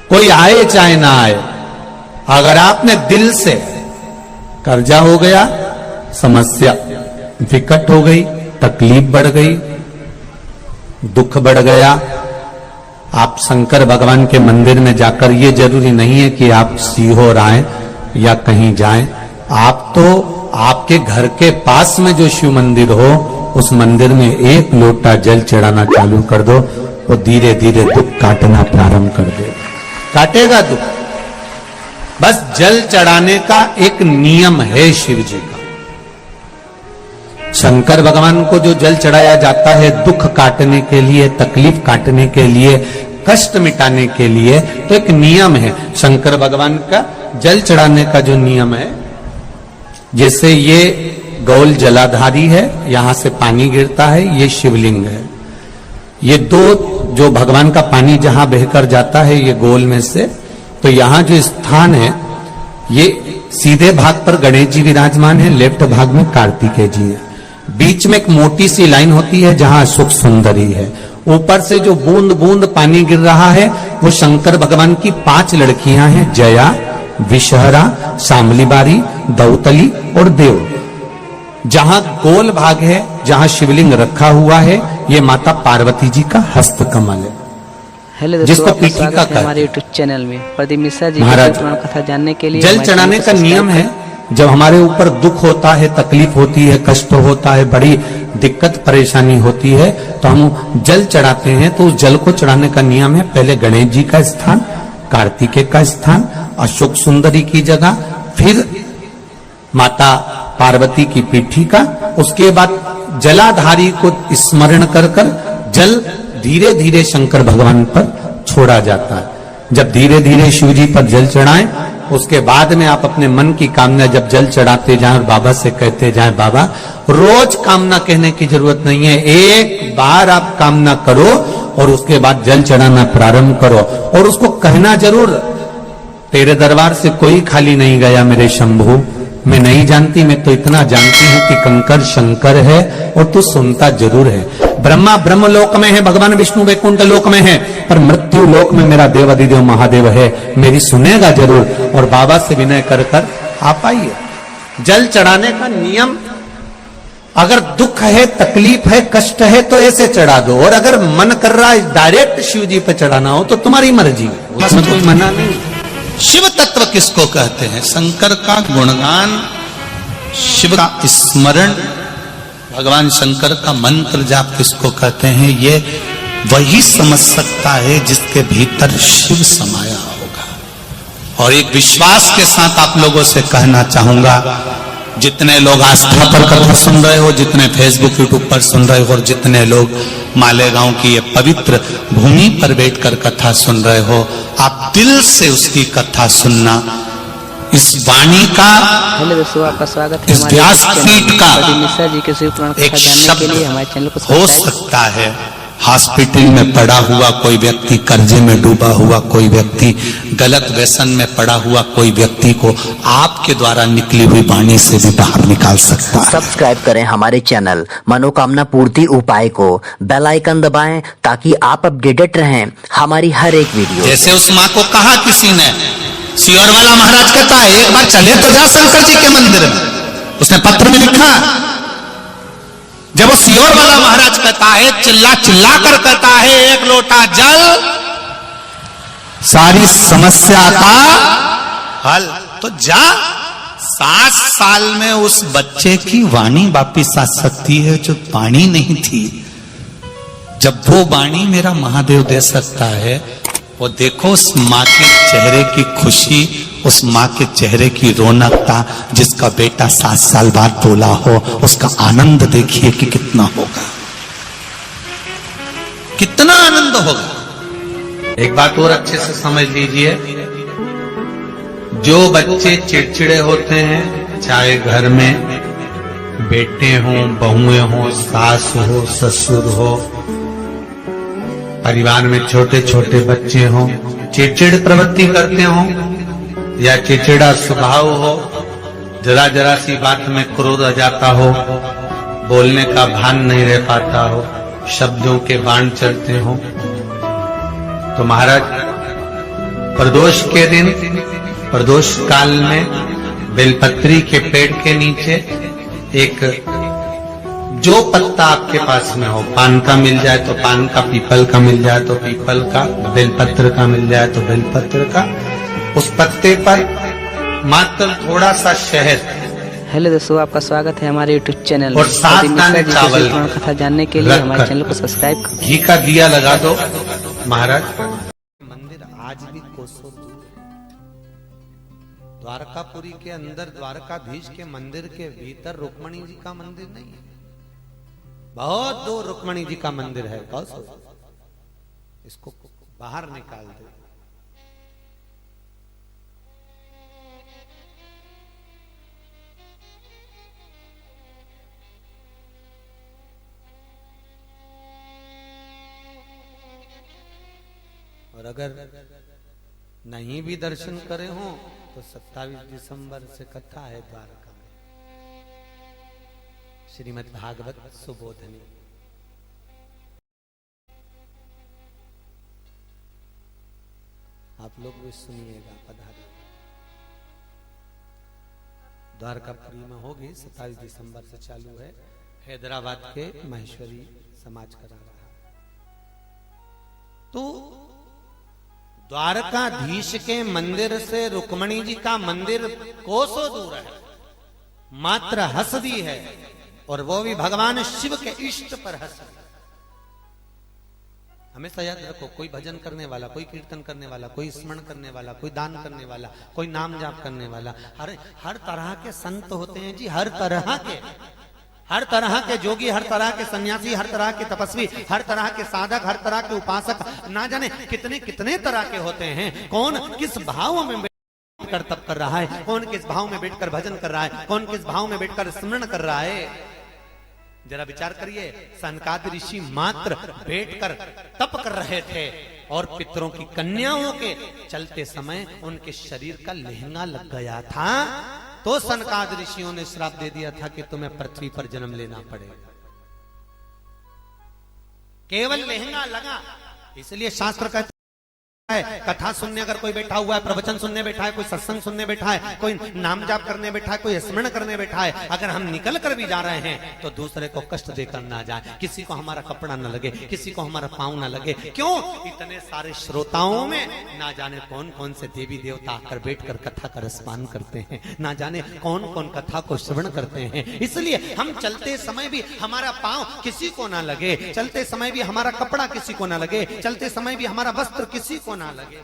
कोई आए चाहे ना आए, अगर आपने दिल से, कर्जा हो गया, समस्या विकट हो गई, तकलीफ बढ़ गई, दुख बढ़ गया, आप शंकर भगवान के मंदिर में जाकर, ये जरूरी नहीं है कि आप सीहोर आए या कहीं जाएं, आप तो आपके घर के पास में जो शिव मंदिर हो उस मंदिर में एक लोटा जल चढ़ाना चालू कर दो, वो धीरे धीरे दुख काटना प्रारंभ कर देगा, काटेगा दुख। बस जल चढ़ाने का एक नियम है शिव जी का। शंकर भगवान को जो जल चढ़ाया जाता है दुख काटने के लिए, तकलीफ काटने के लिए, कष्ट मिटाने के लिए, तो एक नियम है शंकर भगवान का जल चढ़ाने का जो नियम है। जैसे ये गौल जलाधारी है, यहां से पानी गिरता है, ये शिवलिंग है। ये दो जो भगवान का पानी जहां बहकर जाता है ये गोल में से, तो यहां जो स्थान है ये सीधे भाग पर गणेश जी विराजमान है, लेफ्ट भाग में कार्तिकेय जी है, बीच में एक मोटी सी लाइन होती है जहां सुख सुंदरी है, ऊपर से जो बूंद बूंद पानी गिर रहा है वो शंकर भगवान की 5 लड़कियां हैं, जया, विषहरा, शामलीबारी, दौतली और देव। जहां गोल भाग है, जहां शिवलिंग रखा हुआ है, ये माता पार्वती जी का हस्त कमल है। हेलो जिसको पीठिका कहते हैं। हमारे यूट्यूब चैनल में प्रदीप मिश्रा जी महाराज की पुराण कथा जानने के लिए जल चढ़ाने का नियम है, जब हमारे ऊपर दुख होता है, तकलीफ होती है, कष्ट होता है, बड़ी दिक्कत परेशानी होती है, तो हम जल चढ़ाते हैं। तो उस जल को चढ़ाने का नियम है, पहले गणेश जी का स्थान, कार्तिकेय का स्थान, अशोक सुंदरी की जगह, फिर माता पार्वती की पीठिका, उसके बाद जलाधारी को स्मरण कर कर जल धीरे धीरे शंकर भगवान पर छोड़ा जाता है। जब धीरे धीरे शिव जी पर जल चढ़ाएं, उसके बाद में आप अपने मन की कामना जब जल चढ़ाते जाएं और बाबा से कहते जाएं, बाबा रोज कामना कहने की जरूरत नहीं है, एक बार आप कामना करो और उसके बाद जल चढ़ाना प्रारंभ करो, और उसको कहना जरूर, तेरे दरबार से कोई खाली नहीं गया मेरे शंभू, मैं नहीं जानती, मैं तो इतना जानती हूं कि कंकर शंकर है और तू सुनता जरूर है। ब्रह्मा ब्रह्म लोक में है, भगवान विष्णु वैकुंठ लोक में है, पर मृत्यु लोक में मेरा देवाधिदेव महादेव है, मेरी सुनेगा जरूर। और बाबा से विनय कर कर आप आइए। जल चढ़ाने का नियम, अगर दुख है, तकलीफ है, कष्ट है तो ऐसे चढ़ा दो, और अगर मन कर रहा है डायरेक्ट शिव जी पे चढ़ाना हो तो तुम्हारी मर्जी है, उसमें कोई मना नहीं। शिव तत्व किसको कहते हैं? शंकर का गुणगान, शिव का स्मरण, भगवान शंकर का मंत्र जाप किसको कहते हैं? ये वही समझ सकता है जिसके भीतर शिव समाया होगा। और एक विश्वास के साथ आप लोगों से कहना चाहूंगा, जितने लोग आस्था पर कथा सुन रहे हो, जितने फेसबुक यूट्यूब पर सुन रहे हो, और जितने लोग मालेगांव की ये पवित्र भूमि पर बैठकर कथा सुन रहे हो, आप दिल से उसकी कथा सुनना। इस वाणी का, हेलो दोस्तों, आपका स्वागत है इस व्यासपीठ का प्रदीप मिश्रा जी के शिव पुराण एक कथा जानने के लिए हमारे चैनल को शब्द हो सकता है। हॉस्पिटल में पड़ा हुआ कोई व्यक्ति, कर्जे में डूबा हुआ कोई व्यक्ति, गलत व्यसन में पड़ा हुआ कोई व्यक्ति को आपके द्वारा निकली हुई वाणी से भी बाहर निकाल सकता है। सब्सक्राइब करें हमारे चैनल मनोकामना पूर्ति उपाय को, बेल आइकन दबाएं ताकि आप अपडेटेड रहें हमारी हर एक वीडियो। जैसे उस माँ को कहा किसी ने, सियोर वाला महाराज कहता है एक बार चले तो जा शंकर जी के मंदिर में, उसने पत्र में लिखा। जब वो सियोर वाला महाराज कहता है, चिल्ला चिल्ला कर कहता है, एक लोटा जल सारी समस्या का हल, तो जा। 7 साल में उस बच्चे की वाणी वापिस आ सकती है जो वाणी नहीं थी। जब वो वाणी मेरा महादेव दे सकता है, वो देखो उस माँ के चेहरे की खुशी, उस माँ के चेहरे की रौनकता, जिसका बेटा 7 साल बाद बोला हो, उसका आनंद देखिए कि कितना होगा, कितना आनंद होगा। एक बात और अच्छे से समझ लीजिए, जो बच्चे चिड़चिड़े होते हैं, चाहे घर में बेटे हों, बहुएं हों, सास हो, ससुर हो, परिवार में छोटे छोटे बच्चे हों, चिड़चिड़ प्रवृत्ति करते हों या चिड़चिड़ा स्वभाव हो, जरा जरा सी बात में क्रोध आ जाता हो, बोलने का भान नहीं रह पाता हो, शब्दों के बाण चलते हो, तो महाराज प्रदोष के दिन, प्रदोष काल में बेलपत्री के पेड़ के नीचे एक जो पत्ता आपके पास में हो, पान का मिल जाए तो पान का, पीपल का मिल जाए तो पीपल का, बेलपत्र का मिल जाए तो बेलपत्र का, उस पत्ते पर मात्र थोड़ा सा शहद हेलो दोस्तों, आपका स्वागत है हमारे यूट्यूब चैनल और 7 दाने चावल पुराण कथा जानने के लिए हमारे चैनल को सब्सक्राइब करें। घी का दिया लगा दो महाराज। मंदिर आज भी कोसों दूर है। द्वारकापुरी के अंदर द्वारकाधीश के मंदिर के भीतर रुक्मणी जी का मंदिर नहीं है, बहुत दूर रुक्मणी जी का मंदिर है। कौसो इसको बाहर निकाल दे। और अगर नहीं भी दर्शन करे हो तो 27 दिसंबर से कथा है द्वारका में, श्रीमद् भागवत सुबोधनी। आप लोग भी सुनिएगा, पधारिए। द्वारकापुरी में होगी, 27 दिसंबर से चालू है। हैदराबाद के महेश्वरी समाज करा रहा है। तो द्वारकाधीश के मंदिर से रुक्मणी जी का मंदिर कोसों दूर है, मात्र हसदी है, और वो भी भगवान शिव के इष्ट पर हसदी। हमेशा याद रखो, कोई भजन करने वाला, कोई कीर्तन करने वाला, कोई स्मरण करने वाला, कोई दान करने वाला, कोई नाम जाप करने वाला, हर तरह के संत होते हैं जी, हर तरह के जोगी, हर तरह के सन्यासी, हर तरह के तपस्वी, हर तरह के साधक, हर तरह के उपासक, ना जाने कितने कितने तरह के होते हैं। कौन किस भाव में बैठकर तप कर रहा है, कौन किस भाव में बैठकर भजन कर रहा है, कौन किस भाव में बैठकर स्मरण कर रहा है। जरा विचार करिए, सनकादिक ऋषि मात्र बैठकर तप कर रहे थे और पितरों की कन्याओं के चलते समय उनके शरीर का लहंगा लग गया था, तो सनकादिक ऋषियों ने श्राप दे दिया था कि तुम्हें पृथ्वी पर जन्म लेना पड़ेगा। केवल लहंगा लगा, इसलिए शास्त्र कहते हैं, कथा सुनने अगर कोई बैठा हुआ है, प्रवचन सुनने बैठा है, कोई सत्संग सुनने बैठा है, कोई नाम जाप करने बैठा है, कोई स्मरण करने बैठा है, अगर हम निकल कर भी जा रहे हैं तो दूसरे को कष्ट देकर ना जाए, किसी को हमारा कपड़ा न लगे, किसी को हमारा पांव न लगे। क्यों? इतने सारे श्रोताओं में ना जाने कौन कौन से देवी देवता आकर बैठकर कथा का रसपान करते हैं, ना जाने कौन कौन कथा को श्रवण करते हैं। इसलिए हम चलते समय भी हमारा पांव किसी को ना लगे, चलते समय भी हमारा कपड़ा किसी को ना लगे, चलते समय भी हमारा वस्त्र किसी को ना लगे।